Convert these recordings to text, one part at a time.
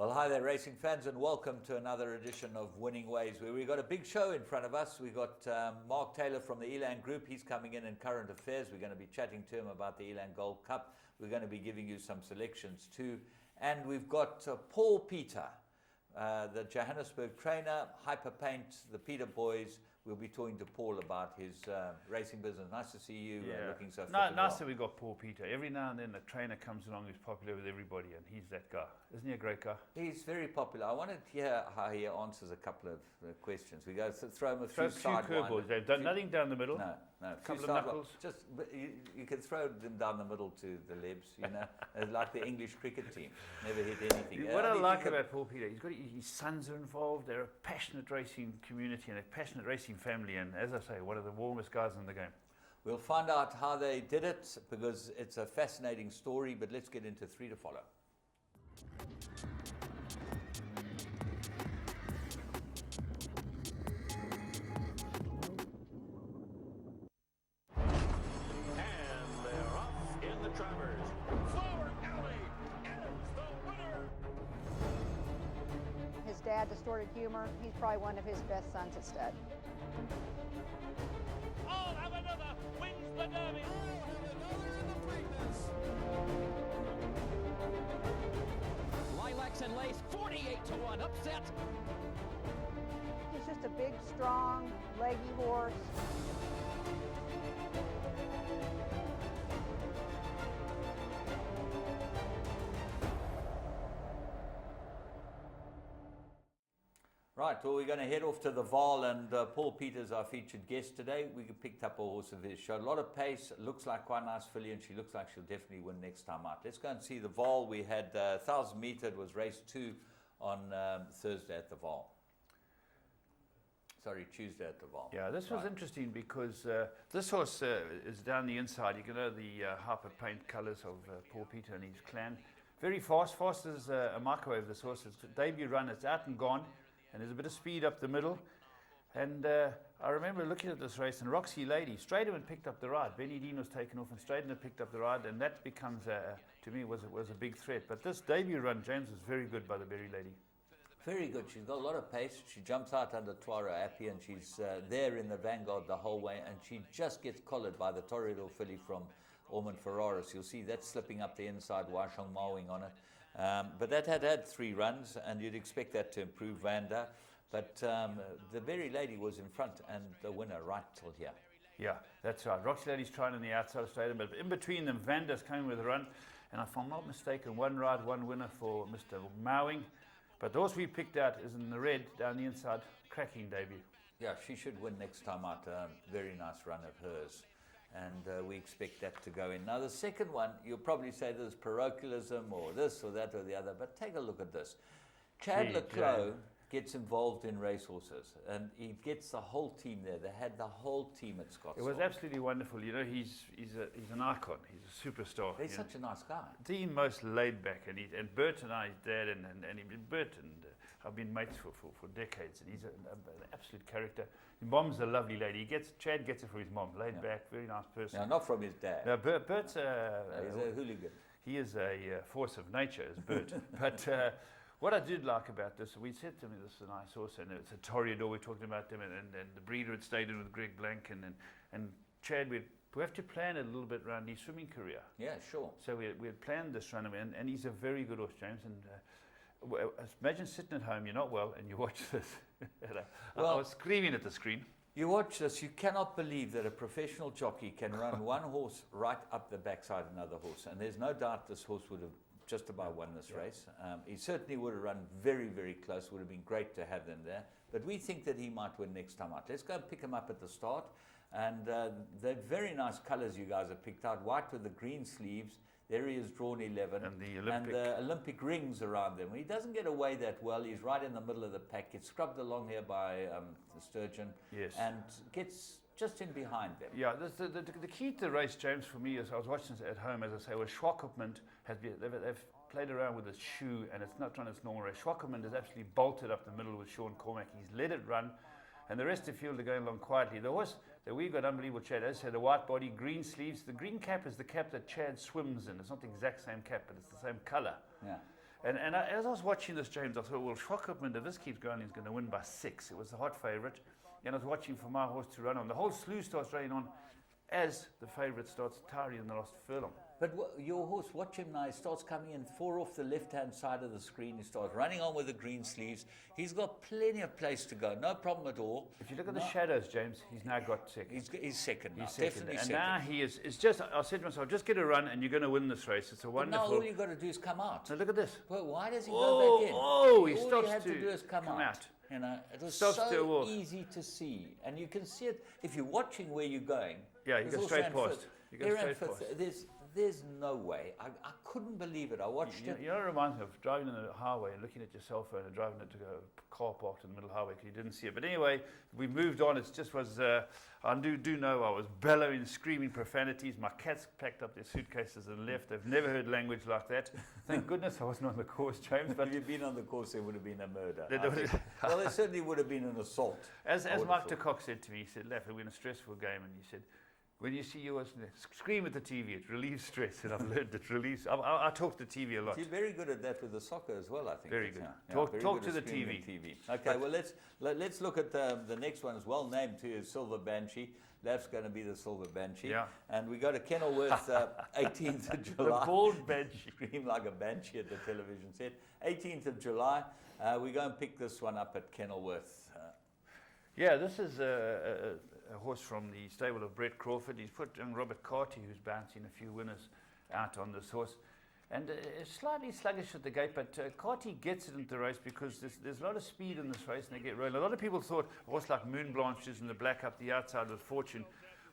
Well, hi there, racing fans, and welcome to another edition of Winning Ways, where we've got a big show in front of us. We've got Mark Taylor from the Elan Group. He's coming in current affairs. We're going to be chatting to him about the Elan Gold Cup. We're going to be giving you some selections too. And we've got Paul Peter, the Johannesburg trainer, Hyperpaint, the Peter boys. We'll be talking to Paul about his racing business. Nice to see you looking so fit. Nice that we got Paul Peter. Every now and then a trainer comes along who's popular with everybody, and he's that guy. Isn't he a great guy? He's very popular. I wanted to hear how he answers a couple of questions. We go throw him a few curveballs. They've done nothing down the middle. No. A couple of knuckles. Just you can throw them down the middle to the libs, you know, like the English cricket team. Never hit anything. What I like about Paul Peter, he's got his sons are involved. They're a passionate racing community and a passionate racing family, and as I say, one of the warmest guys in the game. We'll find out how they did it because it's a fascinating story. But let's get into 3 to follow. His dad, Distorted Humor, he's probably one of his best sons at stud. I'll have another, wins the Derby. I'll have another in the Preakness. Lilacs and Lace, 48-1, upset. He's just a big, strong, leggy horse. Right, well, we're going to head off to the Vaal, and Paul Peters, our featured guest today. We picked up a horse of his, showed a lot of pace, looks like quite a nice filly, and she looks like she'll definitely win next time out. Let's go and see the Vaal. We had 1,000 metre, it was race 2 on Thursday at the Vaal. Sorry, Tuesday at the Vaal. Yeah, this was interesting because this horse is down the inside. You can know the Hyperpaint colours of Paul Peter and his clan. Very fast as a microwave, this horse. It's a debut run, it's out and gone. And there's a bit of speed up the middle. And I remember looking at this race, and Roxy Lady, Straydom had picked up the ride. Benny Dean was taken off, and Straydom had picked up the ride, and that becomes, to me, was a big threat. But this debut run, James, was very good by the Berry Lady. Very good. She's got a lot of pace. She jumps out under Tuaro Appy, and she's there in the vanguard the whole way, and she just gets collared by the Torridor filly from Ormond Ferraris. You'll see that slipping up the inside, Washong Mawing on it. But that had 3 runs, and you'd expect that to improve Vanda. But the Berry Lady was in front and the winner right till here. Yeah, that's right. Roxy Lady's trying on the outside of Straydom, but in between them, Vanda's coming with a run. And if I'm not mistaken, 1 ride, 1 winner for Mr. Mawing. But the horse we picked out is in the red down the inside, cracking debut. Yeah, she should win next time out. Very nice run of hers. And we expect that to go in. Now, the second one, you'll probably say there's parochialism or this or that or the other, but take a look at this. Chad Leclos gets involved in racehorses, and he gets the whole team there. They had the whole team at Scottsdale. It was absolutely wonderful. You know, he's an icon. He's a superstar. He's such a nice guy. The most laid back, and Bert and I, his dad, and Bert and I've been mates for decades, and he's an absolute character. His mom's a lovely lady. Chad gets it from his mom. Laid back, very nice person. No, not from his dad. No, Bert's he's a hooligan. He is a force of nature, is Bert. But what I did like about this, we said to him, this is a nice horse, and it's a Toreador. We talked about them, and the breeder had stayed in with Greg Blank, and Chad, we have to plan a little bit around his swimming career. Yeah, sure. So we had planned this run, and he's a very good horse, James. And imagine sitting at home, you're not well, and you watch this. I was screaming at the screen. You watch this, you cannot believe that a professional jockey can run one horse right up the backside of another horse. And there's no doubt this horse would have just about won this race. He certainly would have run very, very close. Would have been great to have them there. But we think that he might win next time out. Let's go and pick him up at the start. And they're very nice colours you guys have picked out. White with the green sleeves. There he is, drawn 11. And the Olympic rings around them. He doesn't get away that well. He's right in the middle of the pack. Gets scrubbed along here by the Sturgeon. Yes. And gets just in behind them. Yeah, the key to the race, James, for me, is I was watching this at home, as I say, was Schwackerman they've played around with his shoe, and it's not run its normal race. Schwackerman has absolutely bolted up the middle with Sean Cormack. He's let it run, and the rest of the field are going along quietly. The horse that we've got unbelievable Chad, as I said, the white body, green sleeves. The green cap is the cap that Chad swims in. It's not the exact same cap, but it's the same colour. Yeah. And as I was watching this, James, I thought, well, Schwarzkopf, if this keeps going, he's going to win by 6. It was the hot favourite. And I was watching for my horse to run on. The whole slew starts running on as the favourite starts tiring in the last furlong. But your horse, watch him now. He starts coming in 4 off the left-hand side of the screen. He starts running on with the green sleeves. He's got plenty of place to go. No problem at all. If you look at the shadows, James, he's now got second. He's second now. He's second. Definitely And second. now he is. It's just, I said to myself, just get a run and you're going to win this race. It's a But wonderful. now all you've got to do is come out. Now look at this. Well, why does he go back in? He All stops he had to do is come out. You know, it was Stops to a so walk. easy to see, and you can see it if you're watching where you're going. Yeah, you There's go also straight Anne past. Fifth. You go Here Anne straight Fifth, past. There's no way. I couldn't believe it. I watched it. You know, it reminds me of driving on the highway and looking at your cell phone and driving it to a car parked in the middle of the highway because you didn't see it. But anyway, we moved on. It just was, I do know I was bellowing, screaming profanities. My cats packed up their suitcases and left. They've never heard language like that. Thank goodness I wasn't on the course, James. But If you'd been on the course, there would have been a murder. There would have- Well, there certainly would have been an assault. As I would have Mike de thought. Kock said to me, he said, Laff, we're in a stressful game. And he said, when you see yours, scream at the TV. It relieves stress. And I've learned it relieves. I talk to the TV a lot. You're very good at that with the soccer as well, I think. Very It's, good. very Talk good to at the screaming TV. at Okay, well, let's look at the next one. It's well named too, is Silver Banshee. That's going to be the Silver Banshee. Yeah. And we go to Kenilworth, 18th of July. The bald Banshee. Scream like a banshee at the television set. 18th of July. We go and pick this one up at Kenilworth. Yeah, this is a horse from the stable of Brett Crawford. He's put young Robert Carty, who's bouncing a few winners, out on this horse. And it's slightly sluggish at the gate, but Carty gets it into the race because there's a lot of speed in this race and they get rolling. A lot of people thought a horse like Moon Blanches in the black up the outside with Fortune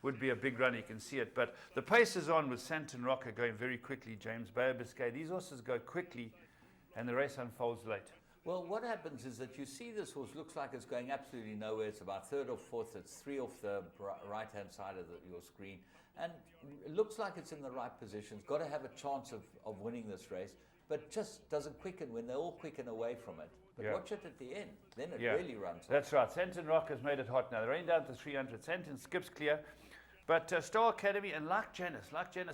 would be a big run, you can see it. But the pace is on with Santon Rocker going very quickly, James, Bay of Biscay. These horses go quickly and the race unfolds late. Well, what happens is that you see this horse looks like it's going absolutely nowhere. It's about 3rd or 4th. It's 3 off the right-hand side of your screen. And it looks like it's in the right position. It's got to have a chance of winning this race, but just doesn't quicken when they all quicken away from it. But Yeah. watch it at the end. Then it really runs off. That's right. Santon Rock has made it hot now. They're running down to 300. Santon skips clear. But Star Academy and Like Janice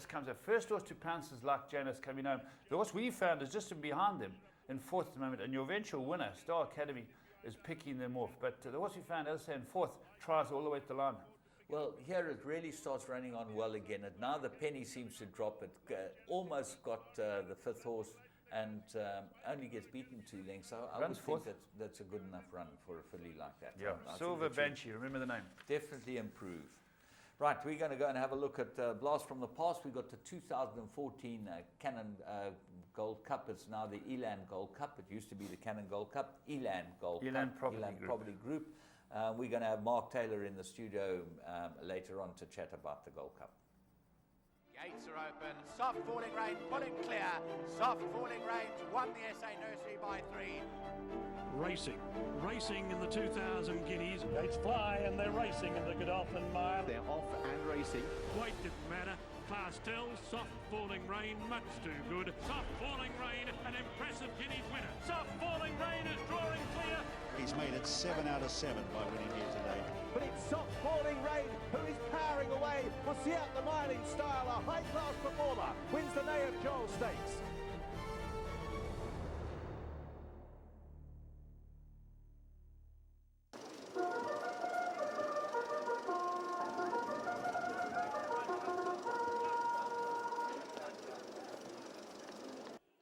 comes up. First horse to pounce is Like Janice coming home. The horse we found is just behind them in 4th at the moment. And your eventual winner, Star Academy, is picking them off. But the horse we found, as I say, in 4th, tries all the way to the line. Well, here it really starts running on well again. And now the penny seems to drop. It almost got the 5th horse and only gets beaten 2 lengths. So I would Runs think 4th. that's a good enough run for a filly like that. Yeah, I think Silver it should Banshee, remember the name. definitely improve. Right, we're going to go and have a look at Blast from the Past. We've got the 2014 Cannon Gold Cup. It's now the Elan Gold Cup. It used to be the Cannon Gold Cup. Elan Gold Elan Cup. Property Elan Group. Property Group. We're going to have Mark Taylor in the studio later on to chat about the Gold Cup. Gates are open. Soft falling rain, pulling clear. Soft falling rains won the SA Nursery by 3. Racing in the 2000 Guineas. Gates fly and they're racing in the Godolphin Mile. They're off and racing. Weight didn't matter. Class tells, soft falling rain, much too good. Soft falling rain, an impressive Guineas winner. Soft falling rain is drawing clear. He's made it 7 out of 7 by winning here today. But it's soft falling rain who is powering away. We'll see out the mile in style. A high-class performer wins the Nay of Joel Stakes.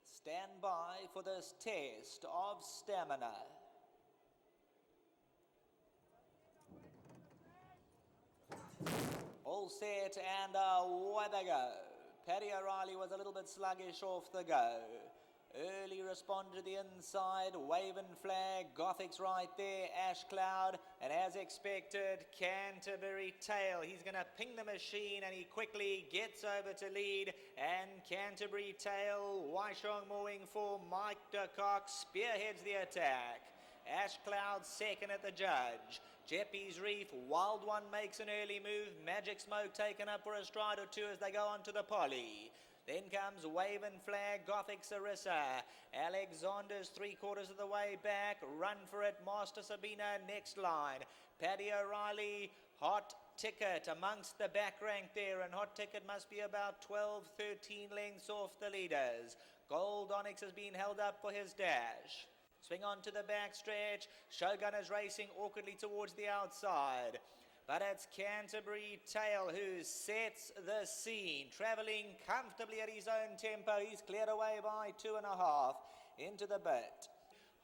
Stand by for this test of stamina. All set and away they go. Paddy O'Reilly was a little bit sluggish off the go. Early responded to the inside, waving flag, Gothic's right there, Ash Cloud, and as expected, Canterbury Tail. He's going to ping the machine and he quickly gets over to lead, and Canterbury Tail, Waishong mooing for Mike de Kock, spearheads the attack. Ash Cloud second at the judge. Jeppy's Reef, Wild One makes an early move, Magic Smoke taken up for a stride or two as they go on to the poly. Then comes Waving Flag, Gothic Sarissa. Alexander's 3/4 of the way back. Run for it, Master Sabina, next line. Paddy O'Reilly, Hot Ticket amongst the back rank there. And Hot Ticket must be about 12, 13 lengths off the leaders. Gold Onyx has been held up for his dash. Swing on to the back stretch. Shogun is racing awkwardly towards the outside. But it's Canterbury Tale who sets the scene, travelling comfortably at his own tempo. He's cleared away by 2.5 into the bit.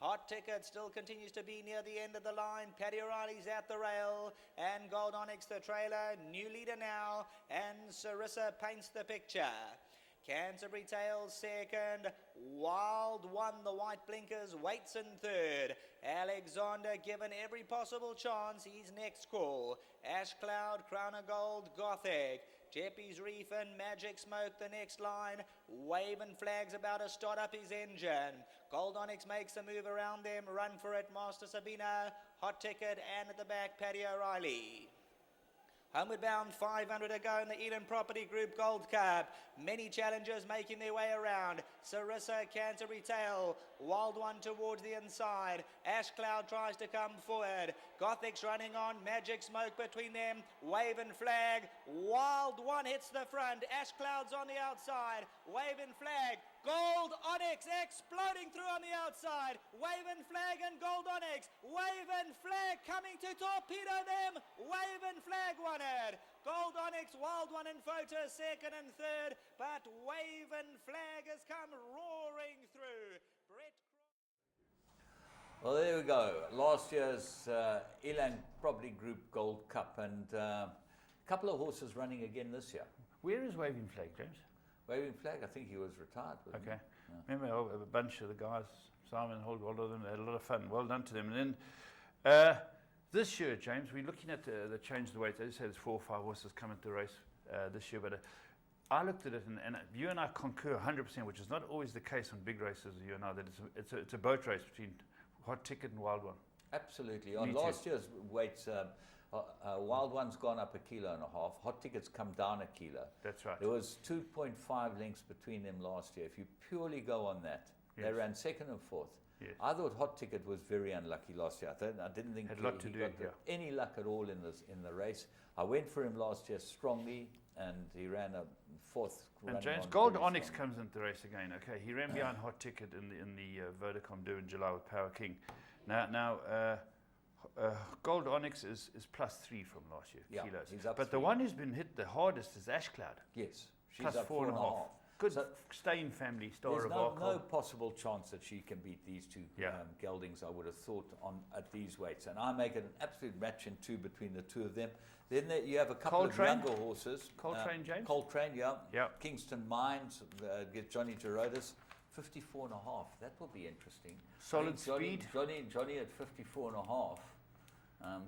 Hot Ticket still continues to be near the end of the line. Paddy O'Reilly's at the rail, and Gold Onyx the trailer. New leader now, and Sarissa paints the picture. Canterbury Tale second, Wild One, the white blinkers, waits in third. Alexander given every possible chance, he's next call. Ash Cloud, Crown of Gold, Gothic. Jeppy's Reef and Magic Smoke the next line. Waving Flag's about to start up his engine. Gold Onyx makes a move around them, run for it, Master Sabina, Hot Ticket, and at the back, Paddy O'Reilly. Homeward bound, 500 to go in the Eden Property Group Gold Cup. Many challengers making their way around. Sarissa, Canterbury Tale, Wild One towards the inside. Ash Cloud tries to come forward. Gothic's running on, Magic Smoke between them. Wave and Flag, Wild One hits the front. Ash Cloud's on the outside. Wave and Flag, Gold Onyx exploding through on the outside. Wave and Flag and Gold Onyx. Wave and Flag coming to torpedo them. Wave and Flag won it. Gold Onyx, Wild One and Photo second and third. But Wave and Flag has come roaring through. Well, there we go. Last year's Elang Property Group Gold Cup, and a couple of horses running again this year. Where is Waving Flag, James? Waving Flag, I think he was retired. Okay. Yeah. Remember a bunch of the guys, Simon, all of them, they had a lot of fun. Well done to them. And then this year, James, we're looking at the change of the weight. As you say, there's 4 or 5 horses coming to race this year, but I looked at it, and you and I concur 100%, which is not always the case on big races, you and I, that it's a boat race between Hot Ticket and Wild One. Absolutely. On last year's weights, Wild One's gone up 1.5 kilos. Hot Ticket's come down 1 kilo. That's right. There was 2.5 lengths between them last year. If you purely go on that, they ran second and fourth. Yes. I thought Hot Ticket was very unlucky last year. I didn't think he got any luck at all in the race. I went for him last year strongly, and he ran a fourth. And James, Gold Onyx comes into the race again. Okay, he ran behind Hot Ticket in the Vodacom Do in July with Power King. Now. Gold Onyx is +3 from last year, kilos. He's up but 3. The one who's been hit the hardest is Ash Cloud. Yes, she's plus up 4.5. Good so staying family, star there's of no possible chance that she can beat these two geldings, I would have thought, at these weights. And I make it an absolute match in 2 between the two of them. Then you have a couple of younger horses. Coltrane, James? Coltrane, yeah. Yeah. Kingston Mines, get Johnny Gerodis. 54.5. That will be interesting. Solid speed. Johnny at 54.5.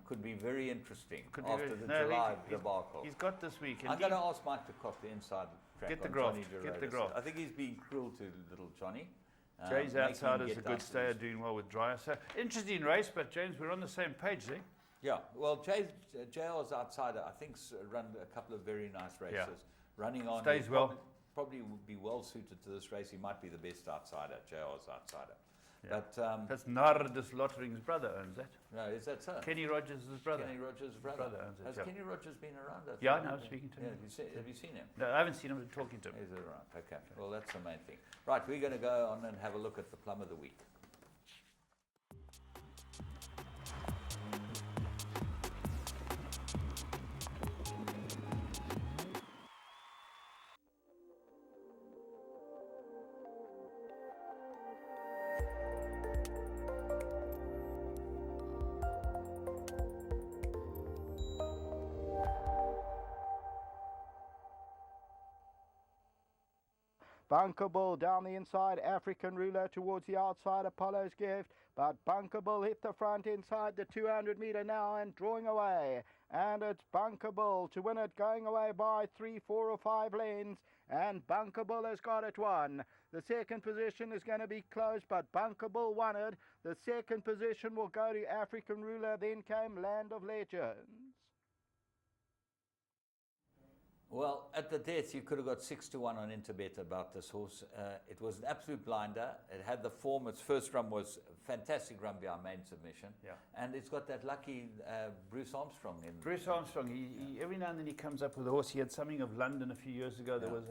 Could be very interesting Could after the July debacle. He's got this week. I'm going to ask Mike to cop the inside track. Get the on graft. Johnny Get the Gerodis. graft. I think he's being cruel to little Johnny. Jay's outside is a good stayer, doing well with Dryer. So interesting race, but James, we're on the same page, eh? Yeah. Well, JR's outsider, I think, run a couple of very nice races. Yeah. Running on. Stays well. Probably would be well suited to this race. He might be the best outsider. JR's outsider. Yeah. But that's Nardus Lottering's brother owns that. No, is that so? Kenny Rogers' brother. Kenny Rogers' brother owns it. Has Kenny Rogers been around? Yeah, I know. I'm speaking to him. Have you seen him? No, I haven't seen him. I'm talking to him. He's around. Okay. Well, that's the main thing. Right, we're going to go on and have a look at the plum of the week. Bunker Bull down the inside, African Ruler towards the outside, Apollo's Gift, but Bunker Bull hit the front inside the 200 metre now and drawing away, and it's Bunker Bull to win it, going away by 3, 4 or 5 lanes, and Bunker Bull has got it won. The second position is going to be close, but Bunker Bull won it. The second position will go to African Ruler, then came Land of Legends. Well, at the death, you could have got 6-1 on Interbet about this horse. It was an absolute blinder. It had the form. Its first run was a fantastic run behind main submission. Yeah. And it's got that lucky Bruce Armstrong in. Bruce Armstrong, he every now and then he comes up with a horse. He had something of London a few years ago. There was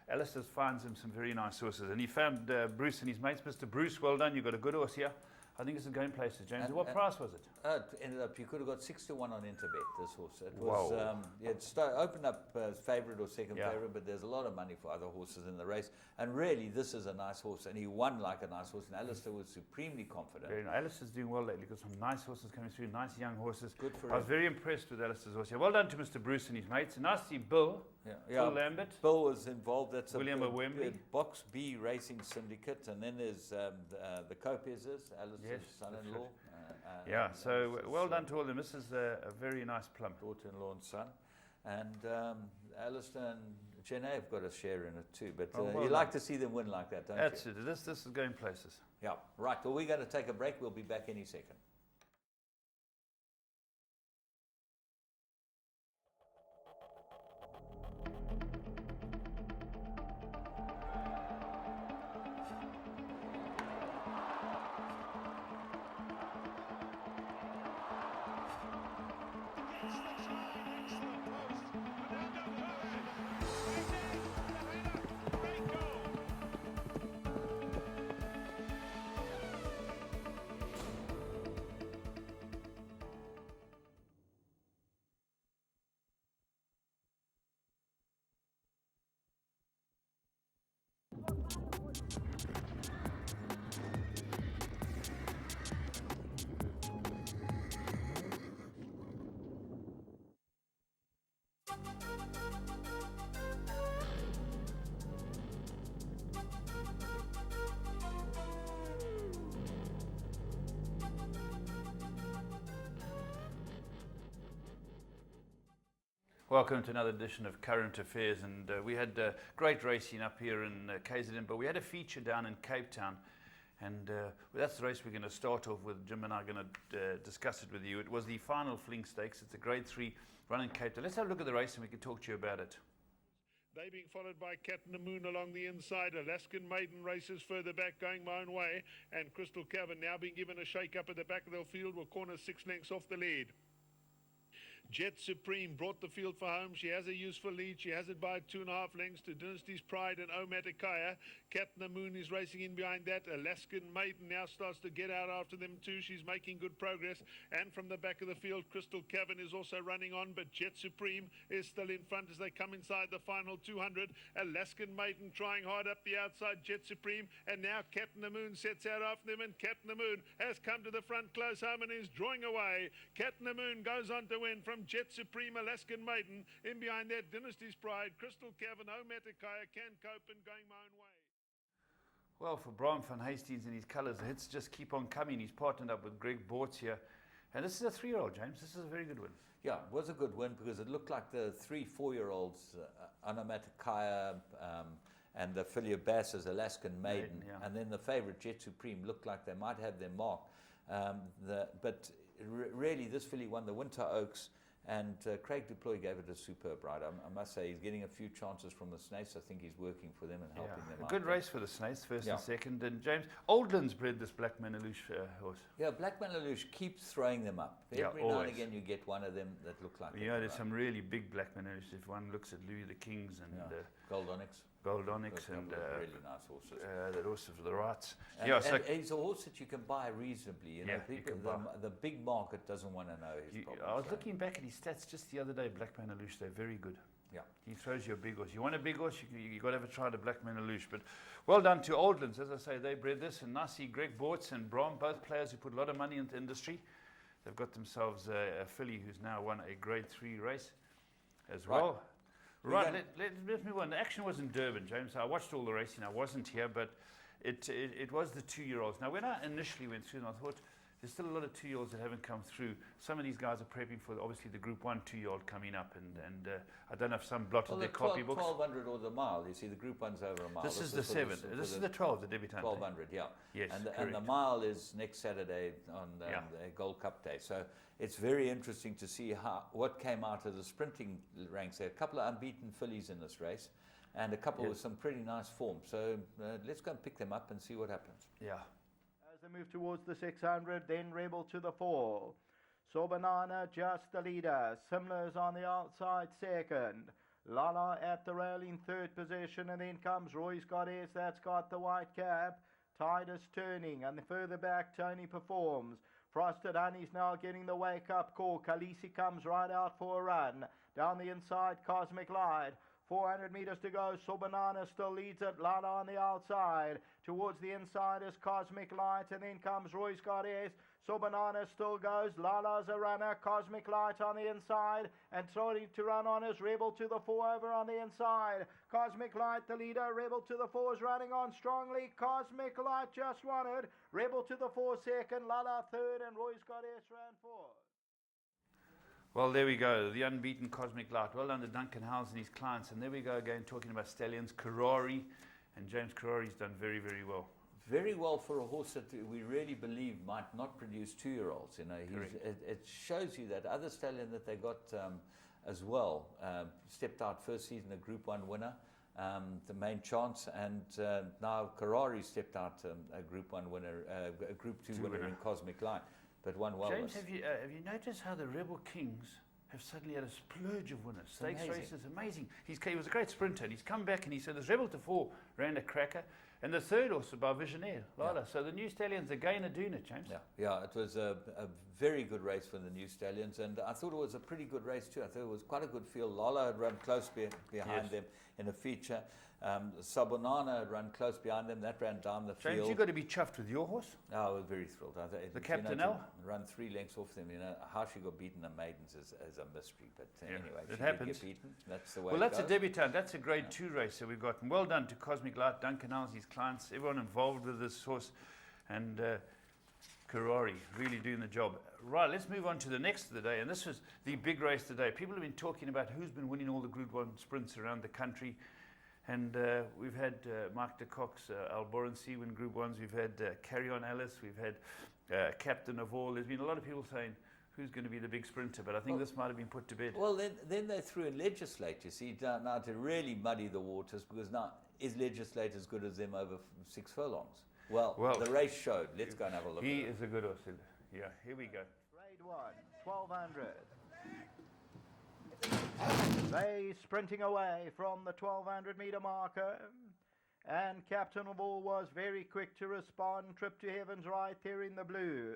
Alistair finds him some very nice horses. And he found Bruce and his mates. Mr. Bruce, well done. You've got a good horse here. I think this is going places, James. What price was it? It ended up, you could have got 6 to 1 on Interbet, this horse. It Wow. was, it opened up as favourite or second favourite, but there's a lot of money for other horses in the race. And really, this is a nice horse, and he won like a nice horse, and Alistair was supremely confident. Very nice. Alistair's doing well lately. Got some nice horses coming through, nice young horses. Good for I was him. very impressed with Alistair's horse here. Well done to Mr. Bruce and his mates. And nice to see Bill. Bill Lambert. Bill was involved. That's William a Wembley. Box B Racing Syndicate, and then there's the Copez's, Alistair's son-in-law. Yeah, so well done to all of them. This is a very nice plump. Daughter-in-law and son. And Alistair and Jenna have got a share in it too. But you like to see them win like that, don't you? That's it. This is going places. Yeah, right. Well, we're going to take a break. We'll be back any second. Welcome to another edition of Current Affairs, and we had great racing up here in KZN, but we had a feature down in Cape Town, and that's the race we're going to start off with. Jim and I are going to discuss it with you. It was the final Fling Stakes. It's a Grade 3 run in Cape Town. Let's have a look at the race and we can talk to you about it. They being followed by Cat and the Moon along the inside. Alaskan Maiden races further back, going my own way, and Crystal Cavern now being given a shake up at the back of the field, will corner 6 lengths off the lead. Jet Supreme brought the field for home. She has a useful lead. She has it by 2.5 lengths to Dynasty's Pride and Omatikaya. Captain the Moon is racing in behind that. Alaskan Maiden now starts to get out after them too. She's making good progress. And from the back of the field, Crystal Cavern is also running on, but Jet Supreme is still in front as they come inside the final 200. Alaskan Maiden trying hard up the outside, Jet Supreme, and now Captain the Moon sets out after them, and Captain the Moon has come to the front close home and is drawing away. Captain the Moon goes on to win from Jet Supreme, Alaskan Maiden. In behind that, Dynasty's Pride, Crystal Cavern, Omatikaya, Can Cope, and going my own way. Well, for Brian van Hastings and his colours, the hits just keep on coming. He's partnered up with Greg Bortz here. And this is a 3-year-old, James. This is a very good win. Yeah, it was a good win because it looked like the 3-4-year-olds, Omatikaya and the filly Bass as Alaskan Maiden. And then the favourite, Jet Supreme, looked like they might have their mark. But really, this filly won the Winter Oaks. And Craig Duploy gave it a superb ride. I must say, he's getting a few chances from the Snaiths. I think he's working for them and helping them out. A good race for the Snaiths, first and second. And James, Oldland's bred this Black Manalouche horse. Yeah, Black Manalouche keeps throwing them up. Every now and again you get one of them that look like there's some really big Black Manalouche. If one looks at Louis the Kings and Gold Onyx. And really nice horses. That horse for the rights. And he's a horse that you can buy reasonably. You know, people, the big market doesn't want to know his problems. I was looking back at his stats just the other day. Black Manalouche, they're very good. Yeah, he throws you a big horse. You want a big horse, you got to have a try the Black Manalouche. But well done to Oldlands, as I say, they bred this. And I see Greg Bortz and Brom, both players who put a lot of money into the industry. They've got themselves a filly who's now won a Grade 3 race as well. Right, let's move on. The action was in Durban, James. I watched all the racing. I wasn't here, but it was the 2-year-olds. Now, when I initially went through them, I thought there's still a lot of 2-year-olds that haven't come through. Some of these guys are prepping for, obviously, the Group 1 2-year-old coming up, and I don't know if some blotted their copybooks. 1200 or the mile. You see, the Group 1's over a mile. This is the 7. This is the 12, the debutante. 1200, yeah. Yes, and the mile is next Saturday on the Gold Cup Day. So it's very interesting to see what came out of the sprinting ranks. There are a couple of unbeaten fillies in this race, and a couple with some pretty nice form. So let's go and pick them up and see what happens. Yeah. As they move towards the 600, then Rebel to the 4. So Banana just the leader. Simler's on the outside second. Lala at the rail in third position, and then comes Roy's Goddess, that's got the white cap. Titus turning, and further back Tony Performs. Frosted Honey's now getting the wake-up call. Khaleesi comes right out for a run. Down the inside, Cosmic Light. 400 meters to go. Sobanana still leads it. Lala on the outside. Towards the inside is Cosmic Light, and then comes Roy's Goddess. Sobanana still goes. Lala's a runner. Cosmic Light on the inside, and trying to run on is Rebel to the 4 over on the inside. Cosmic Light the leader. Rebel to the 4 is running on strongly. Cosmic Light just won it. Rebel to the 4 second. Lala third, and Roy's Goddess ran fourth. Well, there we go, the unbeaten Cosmic Light. Well done to Duncan Howes and his clients. And there we go again, talking about stallions. Karari, and James Karari's done very, very well. Very well for a horse that we really believe might not produce 2-year-olds. You know, it shows you that other stallion that they got as well stepped out first season, a Group 1 winner, the main chance, and now Karari stepped out a Group 1 winner, a Group 2 winner in Cosmic Light. But one well. James, have you noticed how the Rebel Kings have suddenly had a splurge of winners? Stakes races, amazing. He was a great sprinter, and he's come back and he said this Rebel to 4 ran a cracker, and the third also by Visionaire, Lala. So the new stallions again are doing it, James. Yeah, it was a very good race for the new stallions, and I thought it was a pretty good race too. I thought it was quite a good field. Lala had run close behind them in a feature. Sabonana had run close behind them. That ran down the field. James, you've got to be chuffed with your horse. Oh, I was very thrilled. The Captain L? Run 3 lengths off them. You know, how she got beaten in Maidens is a mystery. But anyway, it she happens. did get beaten. That's the way Well, that's it goes. a debutant. That's a grade 2 race that we've got. And well done to Cosmic Light, Duncan Howes, his clients, everyone involved with this horse. And Karari really doing the job. Right, let's move on to the next of the day. And this was the big race today. People have been talking about who's been winning all the Group 1 sprints around the country. And we've had Mark de Cox, Alborency win Group 1s. We've had Carry On Alice. We've had Captain of All. There's been a lot of people saying who's going to be the big sprinter, but I think this might have been put to bed. Well, then they threw in Legislate, you see, now to really muddy the waters, because now, is Legislate as good as them over 6 furlongs? Well, the race showed. Let's go and have a look at it. He is a good horse. Yeah, here we go. Grade 1, 1200. They sprinting away from the 1200 meter marker, and Captain of All was very quick to respond. Trip to Heaven's right there in the blue.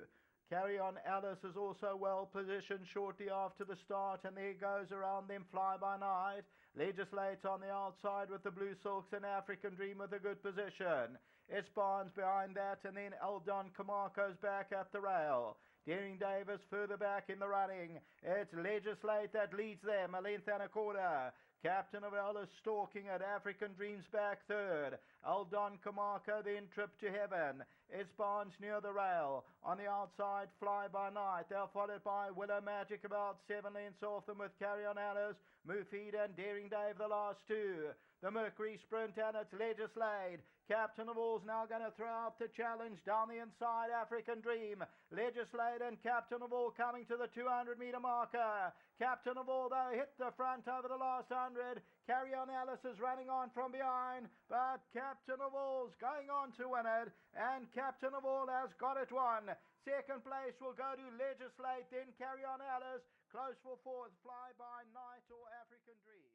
Carry On Alice is also well positioned shortly after the start, and there goes around them Fly By Night. Legislate on the outside with the Blue Silks, and African Dream with a good position. It's Barnes behind that, and then Eldon Camarco's back at the rail. Daring Davis further back in the running. It's Legislate that leads them, a length and a quarter. Captain of Alice stalking it. African Dreams back third. Eldon Camarco then Trip to Heaven. It's Barnes near the rail. On the outside, Fly By Night. They're followed by Willow Magic about 7 lengths off them with Carry On Alice, Mufid and Daring Dave the last 2. The Mercury Sprint, and it's Legislate. Captain of All's now going to throw out the challenge down the inside. African Dream, Legislate and Captain of All coming to the 200 meter marker. Captain of All though hit the front over the last 100. Carry On Alice is running on from behind, but Captain of All's going on to win it, and Captain of All has got it won. Second place will go to Legislate, then Carry On Alice. Close for fourth, Fly By Night or African Dream.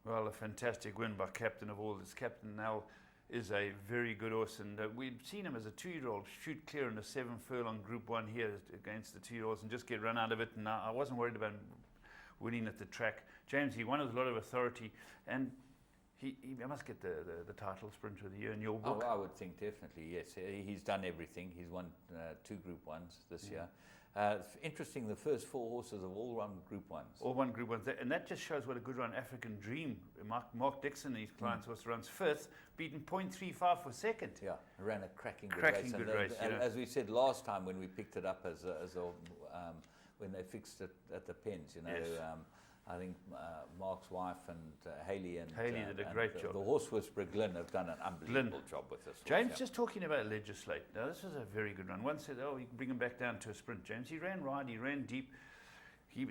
Well, a fantastic win by Captain of All. This Captain now is a very good horse, and we've seen him as a 2-year-old shoot clear in a 7 furlong Group 1 here against the 2-year-olds and just get run out of it. And I wasn't worried about him winning at the track. James, he won with a lot of authority, and he must get the title Sprinter of the Year in your book. Oh, I would think definitely, yes. He's done everything. He's won 2 Group 1s this year. Interesting, the first 4 horses have all run Group 1s. All won Group 1s. And that just shows what a good run African Dream, Mark Dixon and his clients also runs 5th, beaten 0.35 for 2nd. Yeah, ran a cracking good race. And as we said last time when we picked it up when they fixed it at the pens, you know, yes. I think Mark's wife and Haley did a great job. The horse whisperer Glyn have done an unbelievable job with this horse. James, just talking about Legislate. Now, this was a very good run. One said, oh, you can bring him back down to a sprint, James. He ran wide, he ran deep. He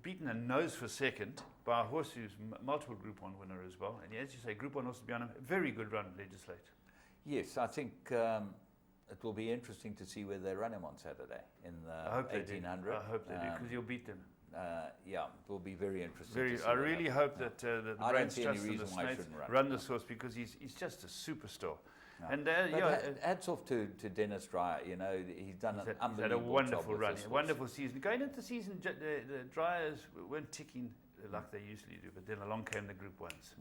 beaten a nose for 2nd by a horse who's multiple Group 1 winner as well. And as you say, Group 1 horses behind him. Very good run, Legislate. Yes, I think it will be interesting to see where they run him on Saturday in the 1800. I hope they do, because you'll beat them. yeah, it will be very interesting. I really hope that the I Brains don't see any Trust and the reason why he Snaith shouldn't run this horse, because he's just a superstar. No. And hats off to Dennis Dreyer. You know, he's done an unbelievable he's had a wonderful job run, with a wonderful season. Going into the season, the Dryers weren't ticking like they usually do, but then along came the Group 1s.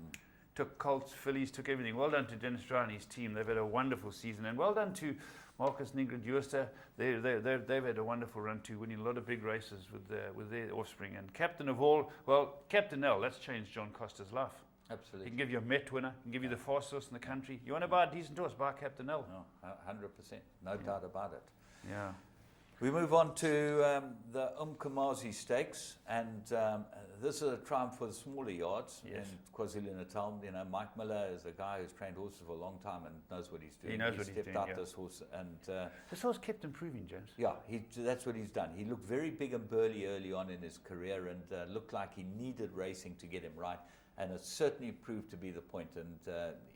Took Colts, Fillies, took everything. Well done to Dennis Dreyer and his team. They've had a wonderful season, and well done to Marcus Ningrid-Jooster. They've had a wonderful run too, winning a lot of big races with their offspring. And captain of all, well, Captain L. That's changed John Costa's life. Absolutely. He can give you a Met winner. He can give you the fastest horse in the country. You want to buy a decent horse, buy Captain L. No, 100%. No doubt about it. Yeah. We move on to the Umkomazi Stakes, and this is a triumph for the smaller yards in KwaZulu-Natal. You know, Mike Miller is a guy who's trained horses for a long time and knows what he's doing. He knows what he's doing. Stepped out this horse, and this horse kept improving, James. Yeah, that's what he's done. He looked very big and burly early on in his career, and looked like he needed racing to get him right. And it certainly proved to be the point, and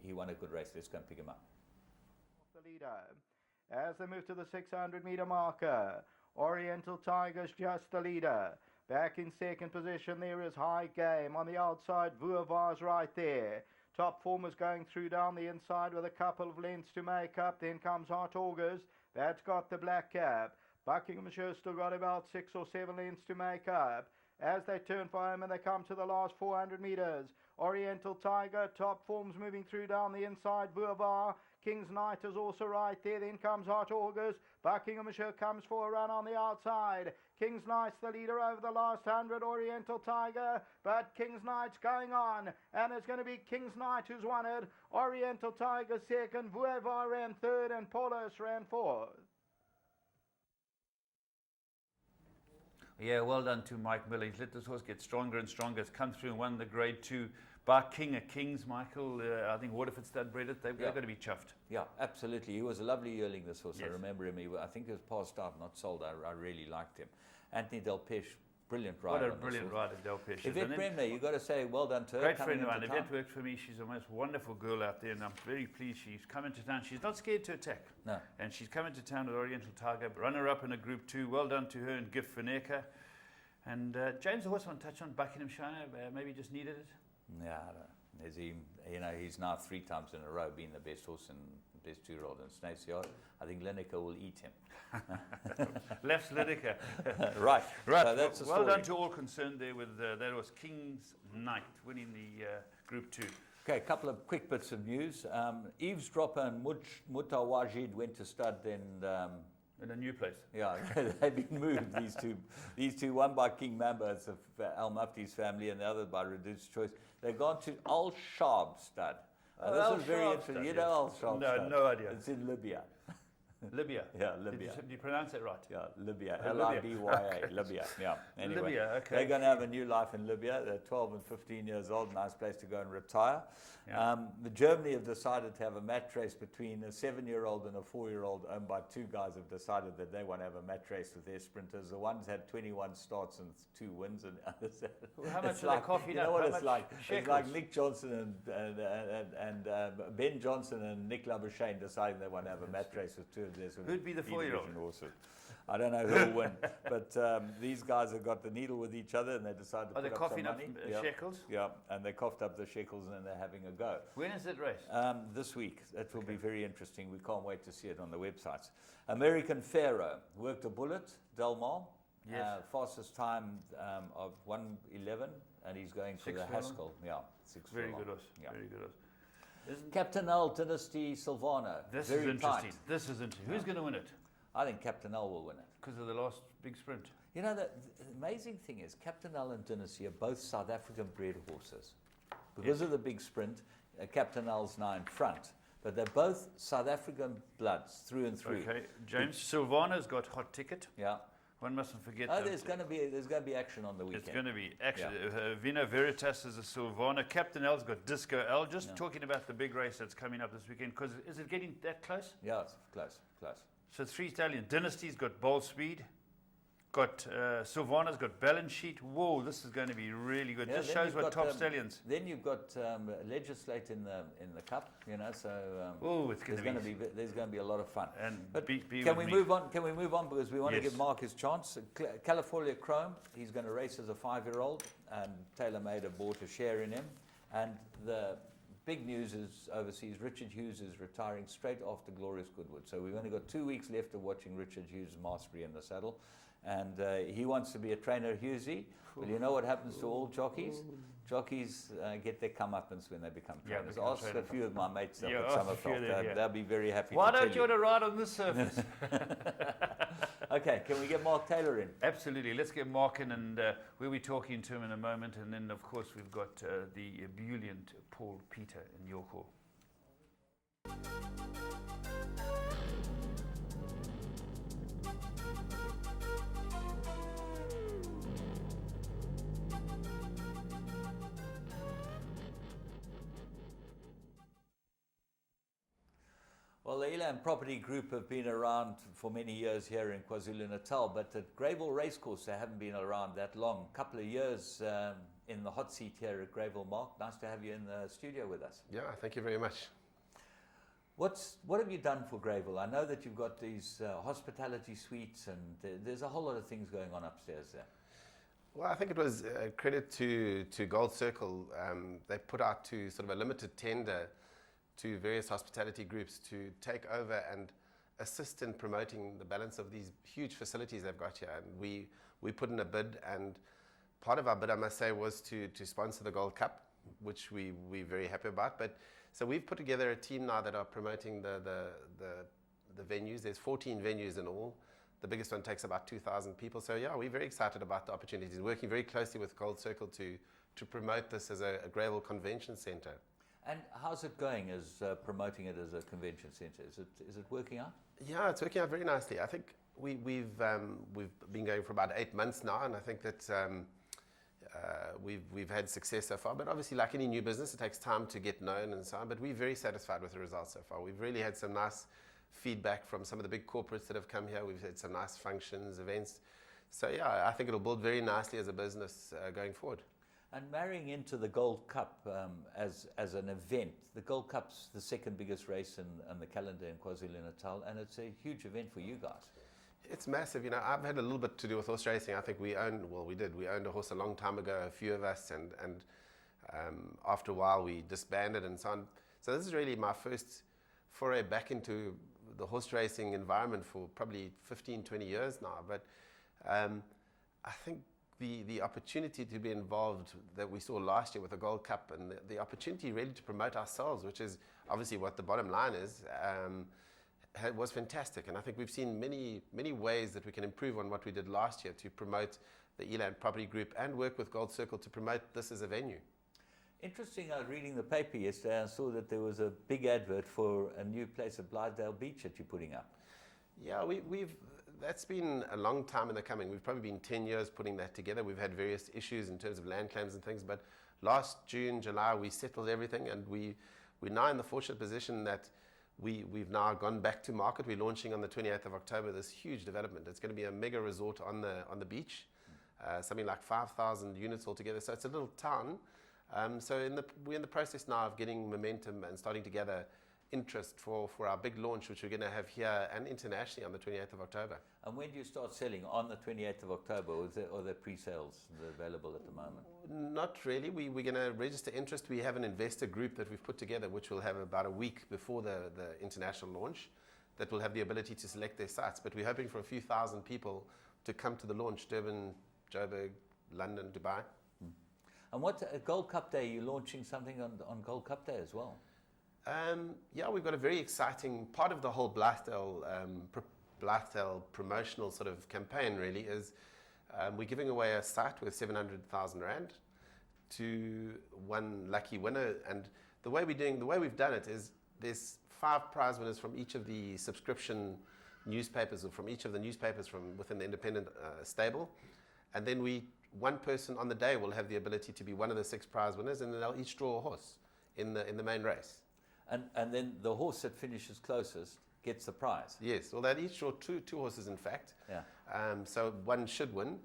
he won a good race. Let's go and pick him up. The leader. As they move to the 600-meter marker, Oriental Tigers just the leader. Back in second position, there is High Game. On the outside, Vuavar's right there. Top formers going through down the inside with a couple of lengths to make up. Then comes Hot August. That's got the black cap. Buckinghamshire still got about 6 or 7 lengths to make up. As they turn for home and they come to the last 400 meters, Oriental Tiger, top forms moving through down the inside. Vuavar, King's Knight is also right there. Then comes Hot August. Buckinghamshire comes for a run on the outside. King's Knight's the leader over the last 100, Oriental Tiger. But King's Knight's going on, and it's going to be King's Knight who's won it. Oriental Tiger second, Vuavar ran third, and Paulus ran fourth. Yeah, well done to Mike Miller. He's let this horse get stronger and stronger. It's come through and won the Grade 2 by King of Kings, Michael. I think Waterford Stud bred it. They've got to be chuffed. Yeah, absolutely. He was a lovely yearling, this horse. Yes. I remember him. I think he was passed out, not sold. I really liked him. Anthony Del Pesh, brilliant rider. What a brilliant rider, Del Pesh. Yvette Bremner, you've got to say well done to her. Great friend of mine. Yvette works for me. She's a most wonderful girl out there, and I'm very pleased she's coming to town. She's not scared to attack. No. And she's coming to town with Oriental Tiger, runner-up in a Group 2. Well done to her and Gift Faneka. And James, the horse I want to touch on, Buckinghamshire, maybe just needed it. Yeah, is he? You know, he's now 3 times in a row being the best horse and best 2-year-old in Snaith's Yard. I think Lineker will eat him. Left Lineker. Right. So that's the well story. done to all concerned there with that was King's Knight winning the Group 2. Okay, a couple of quick bits of news. Eavesdropper and Mutawajid went to stud in a new place. Yeah, they've been moved, these two, one by King Mamba, it's Al Mufti's family, and the other by Reduced Choice. They've gone to Al Shab stud. This is very interesting. You know Al Shab stud? No idea. It's in Libya. Libya? Yeah, Libya. Did you pronounce it right? Yeah, Libya. Libya. Okay. Libya, yeah. Anyway, Libya, okay. They're going to have a new life in Libya. They're 12 and 15 years old, nice place to go and retire. Yeah. Germany have decided to have a match race between a 7-year-old and a 4-year-old owned by 2 guys have decided that they want to have a match race with their sprinters. The one's had 21 starts and 2 wins, and the others well, how much like, coffee? You know what it's like? Shekels? It's like Nick Johnson and Ben Johnson and Nick Labuschagne deciding they want to have a match race with 2 of theirs. Who'd be the 4-year-old? I don't know who will win, but these guys have got the needle with each other, and they decided to Are they put up some coughing up money. shekels? Yeah, and they coughed up the shekels, and they're having a go. When is it race? This week. That will be very interesting. We can't wait to see it on the websites. American Pharaoh worked a bullet, Del Mar. Yes. Fastest time of 1:11, and he's going for 6 the furlong? Haskell. Yeah, 6 Very furlong. good horse. Yeah. Very good horse. Captain L Dynasty Silvano. This very is interesting. tight. This is interesting. Who's going to win it? I think Captain L will win it. Because of the last big sprint. You know, the amazing thing is Captain L and Dynasty are both South African bred horses. Because of the big sprint, Captain L's now in front. But they're both South African bloods through and through. Okay, James, Silvano's got hot ticket. Yeah. One mustn't forget Oh, that. there's going to be action on the weekend. It's going to be action. Vino Veritas is a Silvano. Captain L's got Disco L. Just talking about the big race that's coming up this weekend, because is it getting that close? Yeah, it's close. So 3 stallion. Dynasty's got Bold Speed. got Sylvana's got balance sheet. Whoa, this is going to be really good. Yeah, This then shows you've what got, top stallions. Then you've got Legislate in the cup, you know. So it's there's going to be a lot of fun. And but be can with we me. move on? Can we move on because we want to Yes. give Mark his chance? California Chrome, he's going to race as a 5-year-old, and TaylorMade have bought a share in him. And the big news is overseas. Richard Hughes is retiring straight after Glorious Goodwood. So we've only got 2 weeks left of watching Richard Hughes' mastery in the saddle. And he wants to be a trainer, Hughesy. Well, you know what happens to all jockeys? Jockeys get their comeuppance when they become trainers. Ask a few of my mates up at Summerfeld. They'll be very happy Why to don't you tell want to ride on this surface? Okay, can we get Mark Taylor in? Absolutely. Let's get Mark in, and we'll be talking to him in a moment. And then, of course, we've got the ebullient Paul Peter in York Hall. Well, the Elan Property Group have been around for many years here in KwaZulu-Natal, but at Greyville Racecourse they haven't been around that long. A couple of years in the hot seat here at Greyville. Mark, nice to have you in the studio with us. Yeah, thank you very much. What have you done for Greyville? I know that you've got these hospitality suites, and there's a whole lot of things going on upstairs there. Well, I think it was a credit to Gold Circle. They put out to sort of a limited tender to various hospitality groups to take over and assist in promoting the balance of these huge facilities they've got here. And we put in a bid, and part of our bid, I must say, was to sponsor the Gold Cup, which we're very happy about. But so we've put together a team now that are promoting the venues. There's 14 venues in all. The biggest one takes about 2,000 people. So yeah, we're very excited about the opportunities. Working very closely with Gold Circle to promote this as a Greyville convention centre. And how's it going as promoting it as a convention centre? Is it working out? Yeah, it's working out very nicely. I think we've been going for about 8 months now, and I think that we've had success so far. But obviously, like any new business, it takes time to get known and so on. But we're very satisfied with the results so far. We've really had some nice feedback from some of the big corporates that have come here. We've had some nice functions, events. So yeah, I think it'll build very nicely as a business going forward. And marrying into the Gold Cup as an event, the Gold Cup's the second biggest race in the calendar in KwaZulu-Natal, and it's a huge event for you guys. It's massive. You know, I've had a little bit to do with horse racing. I think we owned a horse a long time ago, a few of us, and after a while we disbanded and so on. So this is really my first foray back into the horse racing environment for probably 15, 20 years now. But I think the opportunity to be involved that we saw last year with the Gold Cup, and the opportunity really to promote ourselves, which is obviously what the bottom line is, was fantastic. And I think we've seen many ways that we can improve on what we did last year to promote the Elan Property Group and work with Gold Circle to promote this as a venue. Interesting, I was reading the paper yesterday and saw that there was a big advert for a new place at Blythedale Beach that you're putting up. Yeah, that's been a long time in the coming. We've probably been 10 years putting that together. We've had various issues in terms of land claims and things, but last June, July, we settled everything, and we're now in the fortunate position that we've now gone back to market. We're launching on the 28th of October this huge development. It's going to be a mega resort on the beach, something like 5,000 units altogether. So it's a little town. So we're in the process now of getting momentum and starting to gather interest for our big launch, which we're going to have here and internationally on the 28th of October. And when do you start selling? On the 28th of October, or are there pre-sales available at the moment? Not really. We're going to register interest. We have an investor group that we've put together, which will have about a week before the international launch, that will have the ability to select their sites. But we're hoping for a few thousand people to come to the launch: Durban, Joburg, London, Dubai. And what Gold Cup Day, you're launching something on Gold Cup Day as well? Yeah, we've got a very exciting part of the whole Blythedale promotional sort of campaign. Really is we're giving away a site worth 700,000 rand to one lucky winner. And the way we've done it is there's 5 prize winners from each of the subscription newspapers, or from each of the newspapers from within the independent stable, and then one person on the day will have the ability to be one of the 6 prize winners, and then they'll each draw a horse in the main race. And then the horse that finishes closest gets the prize. Yes, well, they'd each draw two horses, in fact. Yeah. So one should win,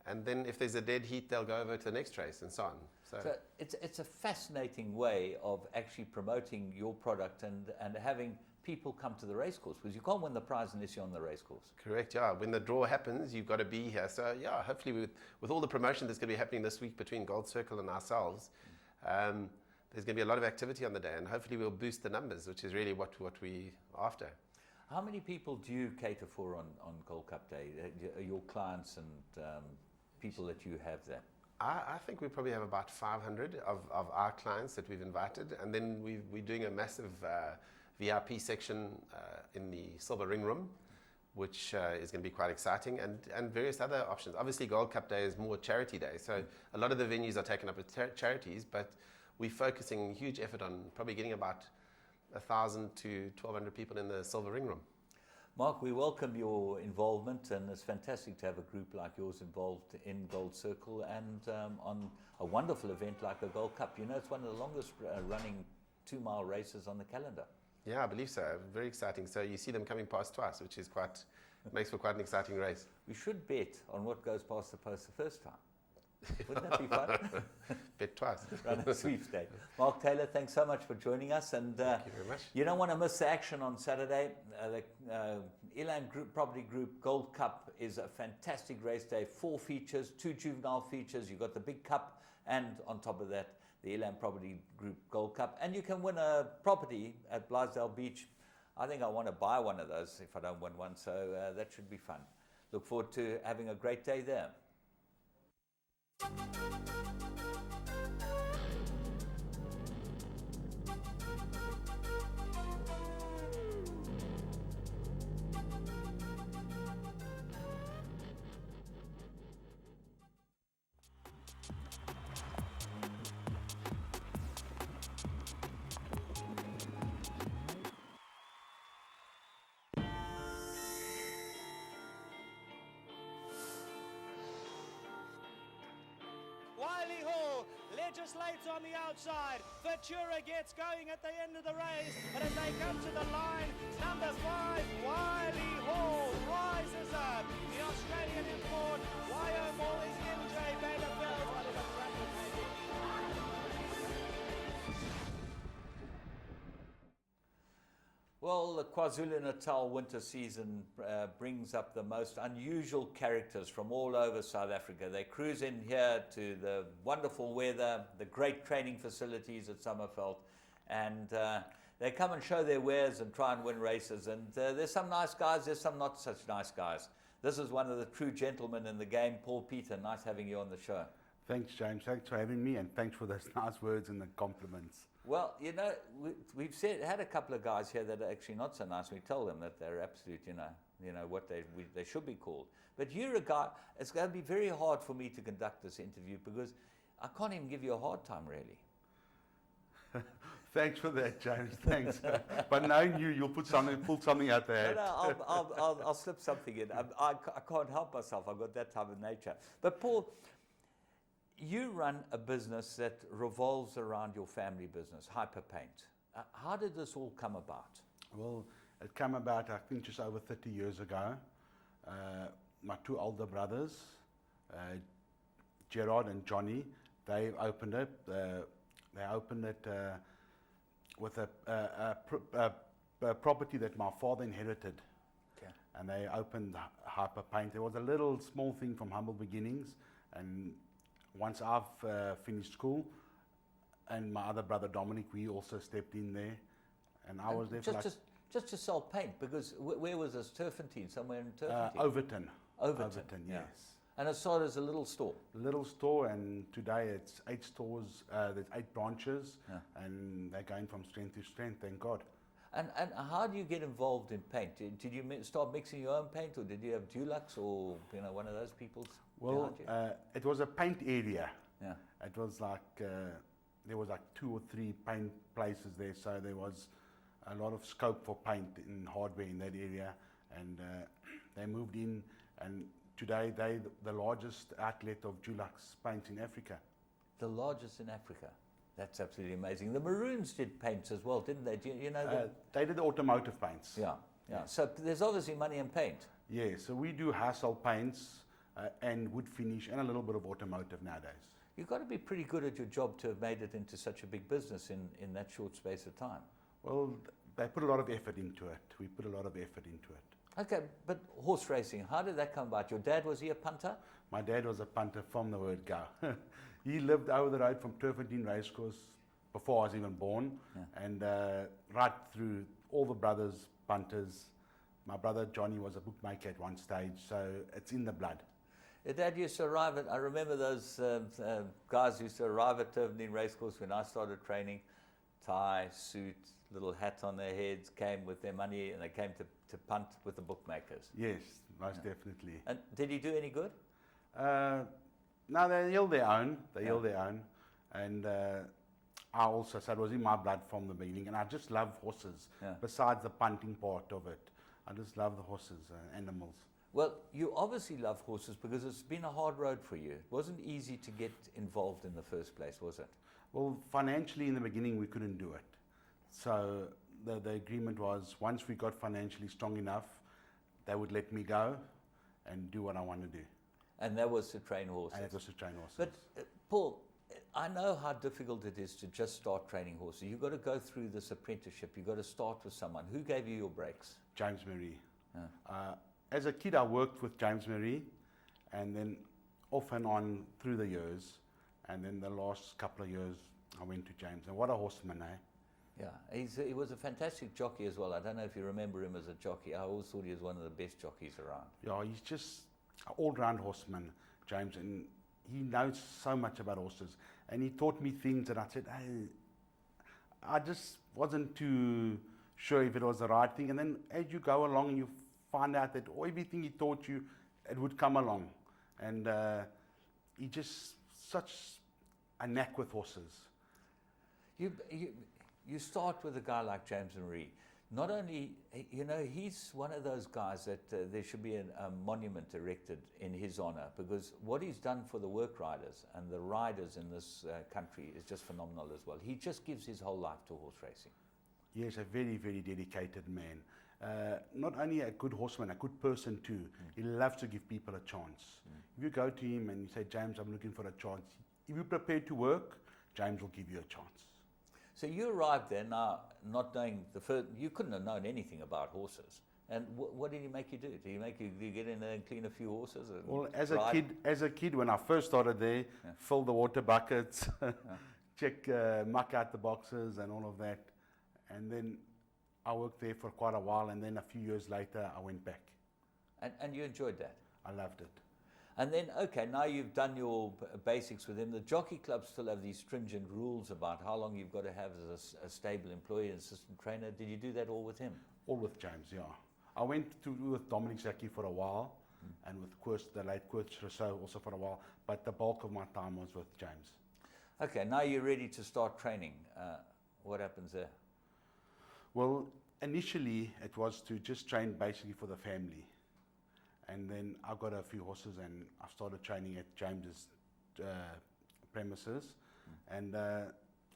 and then if there's a dead heat, they'll go over to the next race and so on. So it's a fascinating way of actually promoting your product and having people come to the racecourse, because you can't win the prize unless you're on the racecourse. Correct, yeah. When the draw happens, you've got to be here. So, yeah, hopefully with all the promotion that's going to be happening this week between Gold Circle and ourselves, there's going to be a lot of activity on the day, and hopefully we'll boost the numbers, which is really what we're after. How many people do you cater for on Gold Cup Day? Your clients and people that you have there? I think we probably have about 500 of our clients that we've invited, and then we're doing a massive VIP section in the Silver Ring Room, which is going to be quite exciting, and various other options. Obviously, Gold Cup Day is more charity day, so a lot of the venues are taken up with charities, but we're focusing huge effort on probably getting about 1,000 to 1,200 people in the Silver Ring Room. Mark, we welcome your involvement, and it's fantastic to have a group like yours involved in Gold Circle and on a wonderful event like the Gold Cup. You know, it's one of the longest running 2-mile races on the calendar. Yeah, I believe so. Very exciting. So you see them coming past twice, which is makes for quite an exciting race. We should bet on what goes past the post the first time. Wouldn't that be fun? Bet twice. Run a sweepstake. Mark Taylor, thanks so much for joining us. And thank you very much. You don't want to miss the action on Saturday. The Elan Property Group Gold Cup is a fantastic race day. 4 features, 2 juvenile features. You've got the big cup, and on top of that, the Elan Property Group Gold Cup. And you can win a property at Blythedale Beach. I think I want to buy one of those if I don't win one, so that should be fun. Look forward to having a great day there. Wiley Hall legislates on the outside. Ventura gets going at the end of the race, but as they come to the line, number 5, Wiley Hall rises up. The Australian import, Wyoming MJ Vanderbilt. Well, the KwaZulu-Natal winter season brings up the most unusual characters from all over South Africa. They cruise in here to the wonderful weather, the great training facilities at Summerveld, and they come and show their wares and try and win races. And there's some nice guys, there's some not such nice guys. This is one of the true gentlemen in the game, Paul Peter. Nice having you on the show. Thanks, James. Thanks for having me, and thanks for those nice words and the compliments. Well, you know, we've had a couple of guys here that are actually not so nice. We tell them that they're absolute, you know what they should be called. But you're a guy. It's going to be very hard for me to conduct this interview because I can't even give you a hard time, really. Thanks for that, James. Thanks. But knowing you'll pull something out there. No, I'll slip something in. I can't help myself. I've got that type of nature. But Paul, you run a business that revolves around your family business, Hyperpaint. How did this all come about? Well, it came about, I think, just over 30 years ago. My 2 older brothers, Gerard and Johnny, they opened it. They opened it with a property that my father inherited. Okay. And they opened Hyperpaint. It was a little small thing from humble beginnings, and once I've finished school, and my other brother Dominic, we also stepped in there, and I was there for just to sell paint, because where was this? Turfentine, somewhere in Turfentine? Overton, yeah. Yes. And it started as a little store? Little store, and today it's 8 stores, there's 8 branches, and they're going from strength to strength, thank God. And how do you get involved in paint? Did you start mixing your own paint, or did you have Dulux, or one of those people? Well, it was a paint area. Yeah. It was like there was like 2 or 3 paint places there, so there was a lot of scope for paint and hardware in that area, and they moved in, and today they're the largest outlet of Dulux paints in Africa. The largest in Africa. That's absolutely amazing. The Maroons did paints as well, didn't they? You know, they did automotive paints. Yeah, Yeah. So there's obviously money in paint. Yeah, so we do hassle paints and wood finish and a little bit of automotive nowadays. You've got to be pretty good at your job to have made it into such a big business in that short space of time. Well, they put a lot of effort into it. We put a lot of effort into it. Okay, but horse racing, how did that come about? Your dad, was he a punter? My dad was a punter from the word go. He lived over the road from Turfentine Racecourse before I was even born, and right through all the brothers, punters. My brother Johnny was a bookmaker at one stage, so it's in the blood. Your dad used to arrive at, I remember those guys used to arrive at Turfentine Racecourse when I started training, tie, suit, little hat on their heads, came with their money, and they came to punt with the bookmakers. Yes, most definitely. And did he do any good? No, they held their own. They held their own. And I also, so it was in my blood from the beginning. And I just love horses, besides the punting part of it. I just love the horses, animals. Well, you obviously love horses because it's been a hard road for you. It wasn't easy to get involved in the first place, was it? Well, financially in the beginning we couldn't do it. So the agreement was once we got financially strong enough, they would let me go and do what I want to do. And that was to train horses? And it was to train horses. But Paul, I know how difficult it is to just start training horses. You've got to go through this apprenticeship. You've got to start with someone. Who gave you your breaks? James Marie. As a kid, I worked with James Marie, and then off and on through the years, and then the last couple of years, I went to James. And what a horseman, eh? Yeah, he was a fantastic jockey as well. I don't know if you remember him as a jockey. I always thought he was one of the best jockeys around. Yeah, he's just an all-round horseman, James, and he knows so much about horses. And he taught me things that I said, hey, I just wasn't too sure if it was the right thing. And then as you go along, you find out that everything he taught you, it would come along. And he just such a knack with horses. You start with a guy like James Marie. Not only, you know, he's one of those guys that there should be a monument erected in his honor, because what he's done for the work riders and the riders in this country is just phenomenal as well. He just gives his whole life to horse racing. Yes, a very, very dedicated man. Not only a good horseman, a good person too. He loves to give people a chance. If you go to him and you say, James, I'm looking for a chance, if you're prepared to work, James will give you a chance. So you arrived there now not knowing you couldn't have known anything about horses. And what did he make you do? Did you get in there and clean a few horses? And well, as a kid, when I first started there, fill the water buckets, check muck out the boxes and all of that. And then I worked there for quite a while, and then a few years later, I went back. And you enjoyed that? I loved it. And then, okay, now you've done your basics with him. The jockey clubs still have these stringent rules about how long you've got to have as a stable employee and assistant trainer. Did you do that all with him? All with James, yeah. I went with Dominic Zaki for a while, and with the late Koos Rousseau also for a while, but the bulk of my time was with James. Okay, now you're ready to start training. What happens there? Well, initially it was to just train basically for the family. And then I got a few horses and I started training at James's premises. And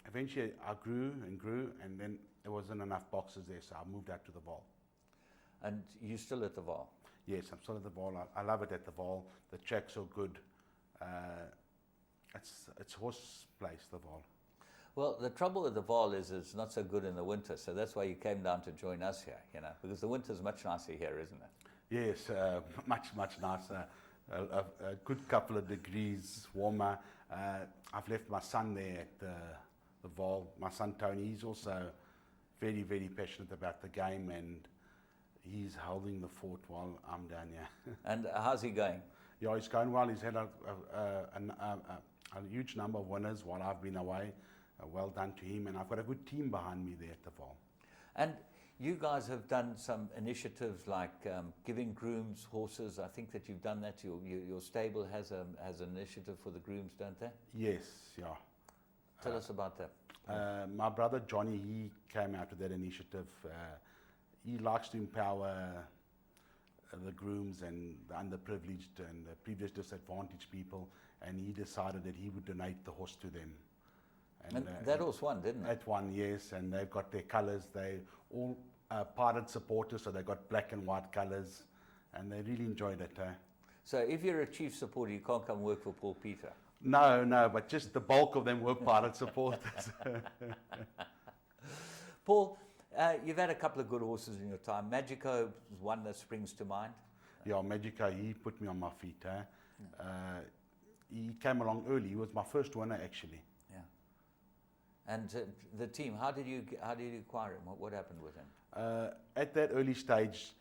eventually I grew, and then there wasn't enough boxes there, so I moved out to the Vaal. And you're still at the Vaal? Yes, I'm still at the Vaal. I love it at the Vaal. The track's so good. It's horse place, the Vaal. Well, the trouble with the Vaal is it's not so good in the winter, so that's why you came down to join us here, you know, because the winter's much nicer here, isn't it? Yes, much nicer. A good couple of degrees warmer. I've left my son there at the Vaal. My son Tony, he's also very, very passionate about the game, and he's holding the fort while I'm down here. And how's he going? Yeah, he's going well. He's had a huge number of winners while I've been away. Well done to him, and I've got a good team behind me there at the Vaal. And you guys have done some initiatives like giving grooms horses. I think that you've done that. Your stable has an initiative for the grooms, don't they? Yes, yeah. Tell us about that. My brother Johnny, he came out with that initiative. He likes to empower the grooms and the underprivileged and the previous disadvantaged people, and he decided that he would donate the horse to them. And that horse won, didn't it? It won, yes, and they've got their colours. They all Pirate supporters, so they got black and white colours, and they really enjoyed it. So if you're a Chiefs supporter, you can't come work for Paul Peter? No, but just the bulk of them were Pirate supporters. Paul, you've had a couple of good horses in your time. Magico is one that springs to mind. Yeah, Magico, he put me on my feet. He came along early. He was my first winner, actually. Yeah. And the team, how did you acquire him? What happened with him? At that early stage,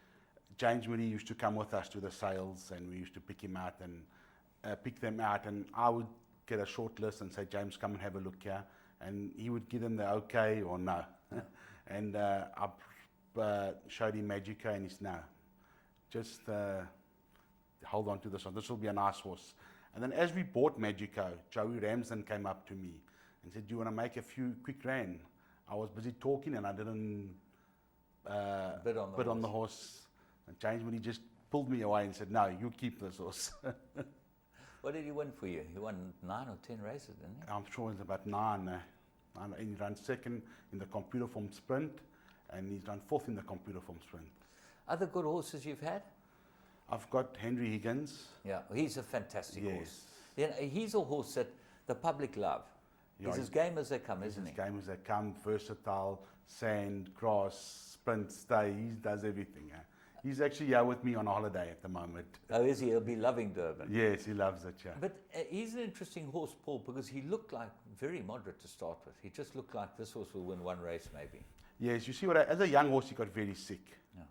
James Moody used to come with us to the sales, and we used to pick them out, and I would get a short list and say, James, come and have a look here, and he would give them the okay or no. Yeah. And I showed him Magico, and he's no, just hold on to this one. This will be a nice horse. And then as we bought Magico, Joey Ramsden came up to me and said, do you want to make a few quick ran? I was busy talking and I didn't bid on the horse. And James Moody just pulled me away and said, no, you keep this horse. What did he win for you? He won 9 or 10 races, didn't he? I'm sure it's about 9. And he ran second in the computer form sprint, and he's run 4th in the computer form sprint. Other good horses you've had? I've got Henry Higgins. Yeah, he's a fantastic Yes. horse. You know, he's a horse that the public love. Yeah, he's as game as they come, isn't he? He's as game as they come, versatile, sand, grass, sprint, stay, he does everything. He's actually here with me on holiday at the moment. Oh, is he? He'll be loving Durban. Yes, he loves it, yeah. But he's an interesting horse, Paul, because he looked like very moderate to start with. He just looked like this horse will win one race, maybe. Yes, you see, as a young horse, he got very sick. Yeah.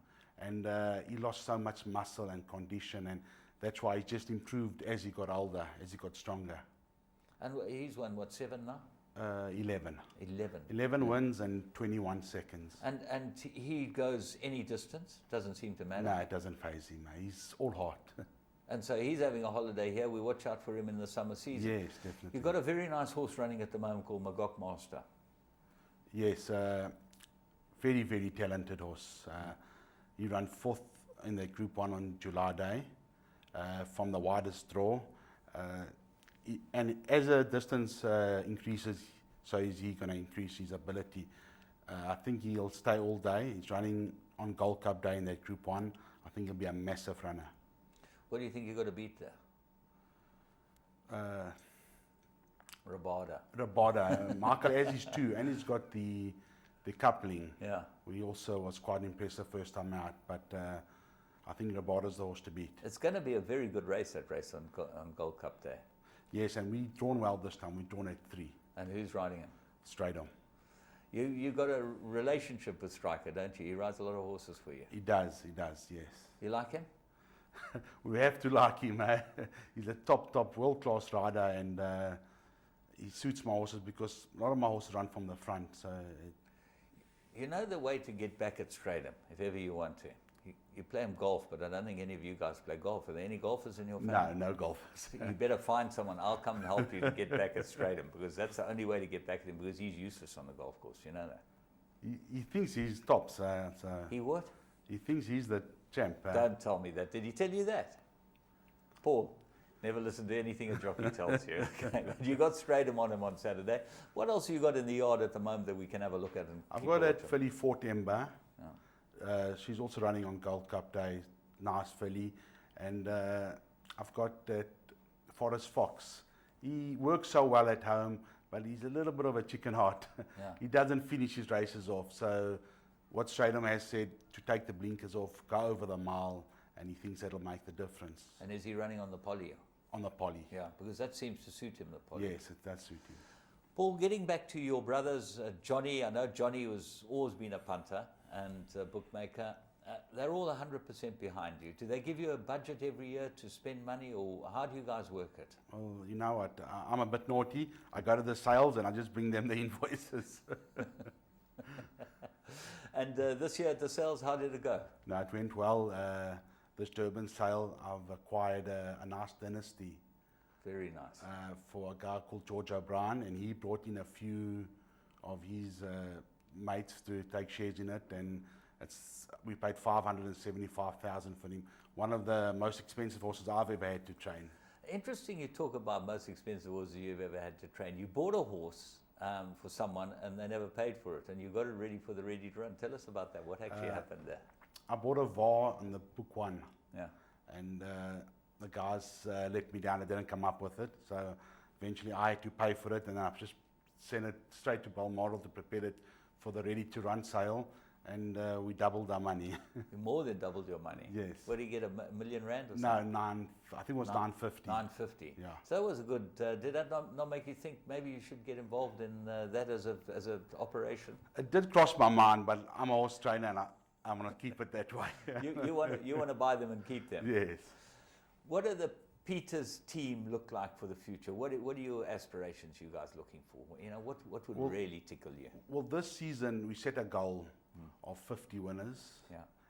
And he lost so much muscle and condition, and that's why he just improved as he got older, as he got stronger. And he's won, what, 7 now? 11. 11. 11 wins and 21 seconds. And he goes any distance? Doesn't seem to matter? No, it doesn't faze him. He's all heart. And so he's having a holiday here. We watch out for him in the summer season. Yes, definitely. You've got a very nice horse running at the moment called Magok Master. Yes, very, very talented horse. He ran 4th in the Group 1 on July Day from the widest draw. And as the distance increases, so is he going to increase his ability. I think he'll stay all day. He's running on Gold Cup Day in that Group 1. I think he'll be a massive runner. What do you think you've got to beat there? Rabada. Michael has his 2, and he's got the coupling. Yeah. We also was quite impressive first time out, but I think Rabada's the horse to beat. It's going to be a very good race, that race on Gold Cup Day. Yes, and we've drawn well this time. We've drawn at 3. And who's riding him? Straight on. You've got a relationship with Striker, don't you? He rides a lot of horses for you. He does, yes. You like him? We have to like him. He's a top world-class rider, and he suits my horses because a lot of my horses run from the front. So, you know the way to get back at Stratham, if ever you want to. You play him golf, but I don't think any of you guys play golf. Are there any golfers in your family? No golfers. You better find someone. I'll come and help you to get back at Stratham, because that's the only way to get back at him, because he's useless on the golf course. You know that? He thinks he's top. He what? He thinks he's the champ. Don't tell me that. Did he tell you that? Paul, never listen to anything a jockey tells you. Okay. But you got Stratham on him on Saturday. What else have you got in the yard at the moment that we can have a look at? I've got that filly Fort Ember. She's also running on Gold Cup Day, nice filly. And I've got that Forest Fox. He works so well at home, but he's a little bit of a chicken heart. Yeah. He doesn't finish his races off. So what Stratham has said, to take the blinkers off, go over the mile, and he thinks that'll make the difference. And is he running on the poly? On the poly. Yeah, because that seems to suit him, the poly. Yes, it does suit him. Paul, getting back to your brothers, Johnny, I know Johnny was always been a punter and a bookmaker. They're all 100% behind you. Do they give you a budget every year to spend money, or how do you guys work it? Well, you know what, I'm a bit naughty. I go to the sales and I just bring them the invoices. And this year at the sales, how did it go? No, it went well. This Durban sale, I've acquired a nice dynasty. Very nice. For a guy called George O'Brien, and he brought in a few of his mates to take shares in it, and we paid $575,000 for him. One of the most expensive horses I've ever had to train. Interesting you talk about most expensive horses you've ever had to train. You bought a horse for someone and they never paid for it, and you got it ready for the ready to run. Tell us about that. What actually happened there? I bought a VAR on the book one. Yeah. And the guys let me down. They didn't come up with it. So eventually I had to pay for it, and I've just sent it straight to Balmoral to prepare it for the ready to run sale. And we doubled our money. You more than doubled your money. Yes. What did you get, $1 million or No, something? I think it was 950. 950. Yeah. So that was a good. Did that not make you think maybe you should get involved in that as a operation? It did cross my mind, but I'm a horse trainer, and I'm going to keep it that way. you want to buy them and keep them. Yes. What are the Peter's team look like for the future? What are your aspirations, you guys looking for? You know, what would really tickle you? Well, this season we set a goal of 50 winners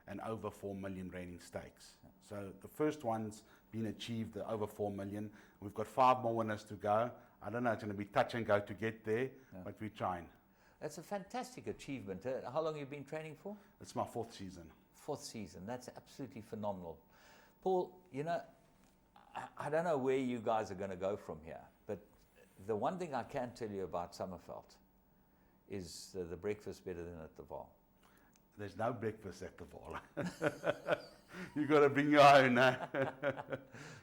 and over 4 million reigning stakes. So the first one's been achieved, the over 4 million. We've got 5 more winners to go. I don't know, it's going to be touch and go to get there, but we're trying. That's a fantastic achievement. How long have you been training for? It's my 4th season. 4th season. That's absolutely phenomenal. Paul, you know, I don't know where you guys are going to go from here, but the one thing I can tell you about Summerveld is the breakfast better than at the Vaal. There's no breakfast at the Vaal. You got to bring your own.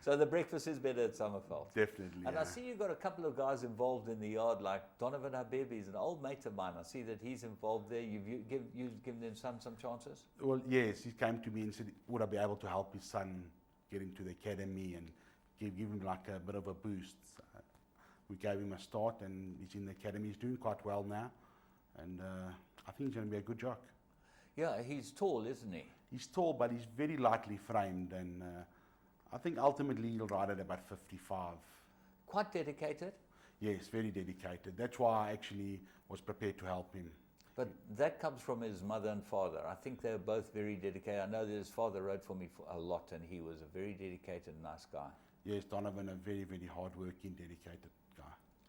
So the breakfast is better at Summerveld. Definitely. And I see you've got a couple of guys involved in the yard, like Donovan Habib. He's an old mate of mine. I see that he's involved there. You've given them some chances? Well, yes. He came to me and said, would I be able to help his son get into the academy and give him like a bit of a boost. So we gave him a start, and he's in the academy. He's doing quite well now, and I think he's going to be a good jock. Yeah, he's tall, isn't he? He's tall, but he's very lightly framed, and I think ultimately he'll ride at about 55. Quite dedicated? Yes, very dedicated. That's why I actually was prepared to help him. But that comes from his mother and father. I think they're both very dedicated. I know that his father rode for me for a lot, and he was a very dedicated, nice guy. Yes, Donovan, a very, very hard-working, dedicated guy.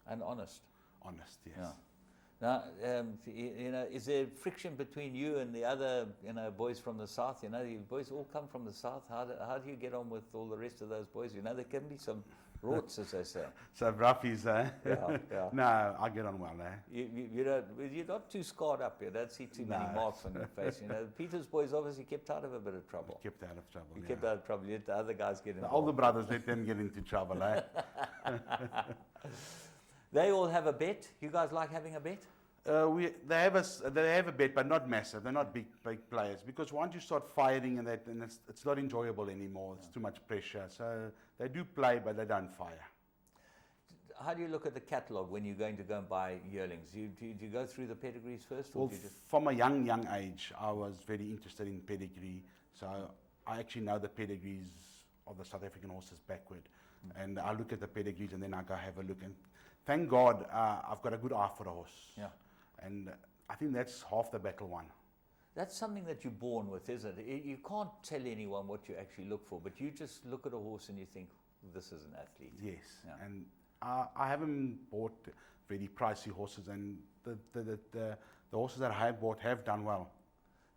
And honest. Honest, yes. Yeah. Now, you know, is there friction between you and the other, you know, boys from the south? You know, you boys all come from the south. How do you get on with all the rest of those boys? You know, there can be some rorts, as they say. So roughies, eh? Yeah. No, I get on well, eh? You're not too scarred up. You don't see too many marks on your face. You know, Peter's boys obviously kept out of a bit of trouble. Kept out of trouble. You kept out of trouble. You let the other guys get involved. The older brothers let them get into trouble, eh? They all have a bet. You guys like having a bet? They have a bet, but not massive. They're not big players, because once you start firing and it's not enjoyable anymore. It's too much pressure. So they do play, but they don't fire. How do you look at the catalogue when you're going to go and buy yearlings? Do you go through the pedigrees first? Or Well, do you just from a young age, I was very interested in pedigree. So I actually know the pedigrees of the South African horses backward. And I look at the pedigrees, and then I go have a look. And thank God I've got a good eye for a horse. Yeah. And I think that's half the battle won. That's something that you're born with, isn't it? You can't tell anyone what you actually look for, but you just look at a horse and you think, this is an athlete. Yes. Yeah. And I haven't bought very pricey horses, and the horses that I have bought have done well.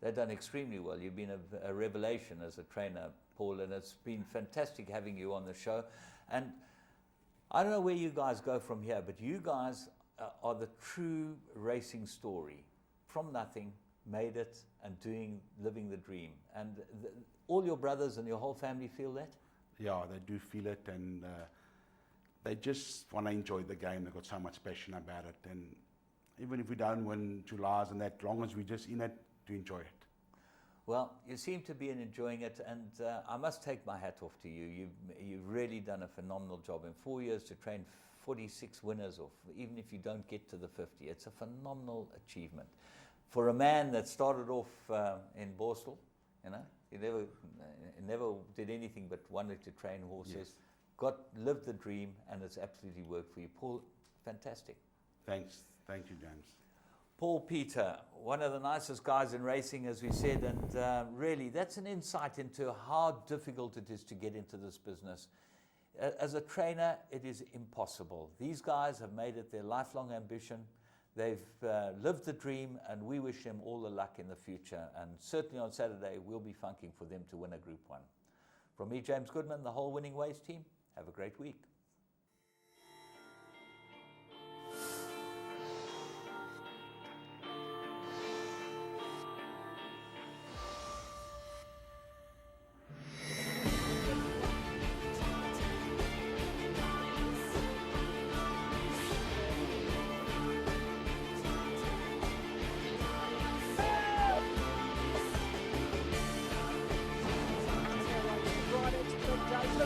They've done extremely well. You've been a revelation as a trainer, Paul, and it's been fantastic having you on the show. And I don't know where you guys go from here, but you guys are the true racing story. From nothing, made it, and living the dream. And all your brothers and your whole family feel that? Yeah, they do feel it, and they just want to enjoy the game. They've got so much passion about it. And even if we don't win Julys and that, long as we're just in it to enjoy it. Well, you seem to be enjoying it, and I must take my hat off to you. You've really done a phenomenal job. In 4 years to train 46 winners, or even if you don't get to the 50, it's a phenomenal achievement. For a man that started off in Borstal, you know, he never did anything but wanted to train horses, lived the dream, and it's absolutely worked for you. Paul, fantastic. Thanks. Thank you, James. Paul Peter, one of the nicest guys in racing, as we said, and really that's an insight into how difficult it is to get into this business. As a trainer, it is impossible. These guys have made it their lifelong ambition. They've lived the dream, and we wish them all the luck in the future. And certainly on Saturday, we'll be funking for them to win a Group 1. From me, James Goodman, the whole Winning Ways team, have a great week.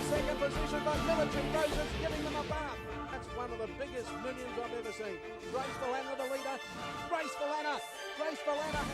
second position, but Military Roses giving them a bath. That's one of the biggest minions I've ever seen. Grace Valana, the leader. Grace Valana. Grace Valana.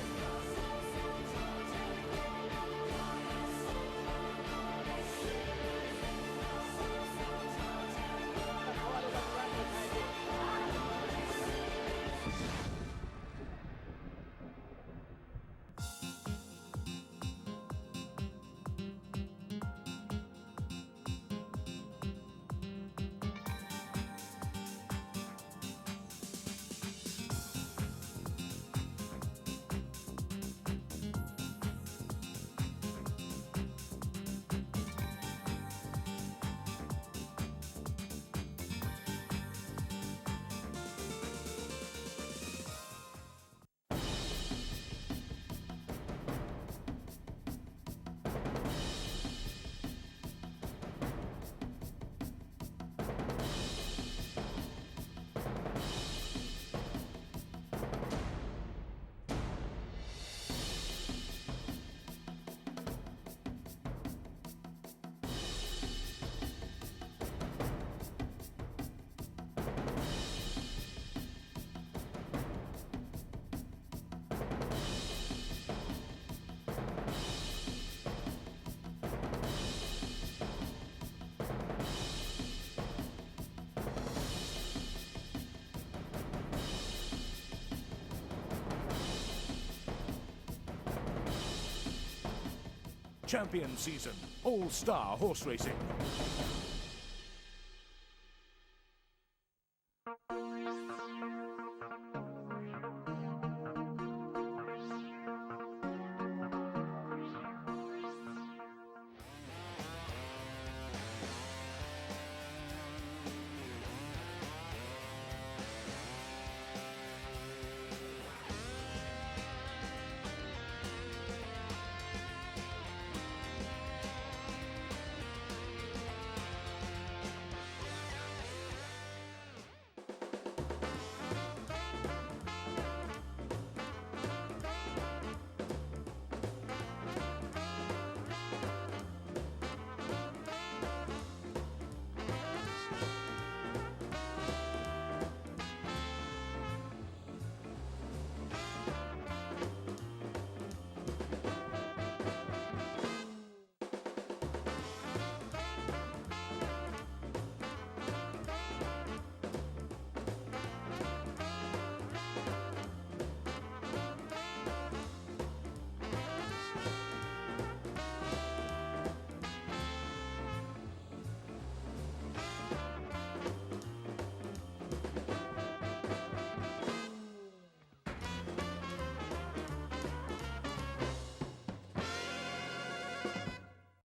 Champion Season All-Star Horse Racing.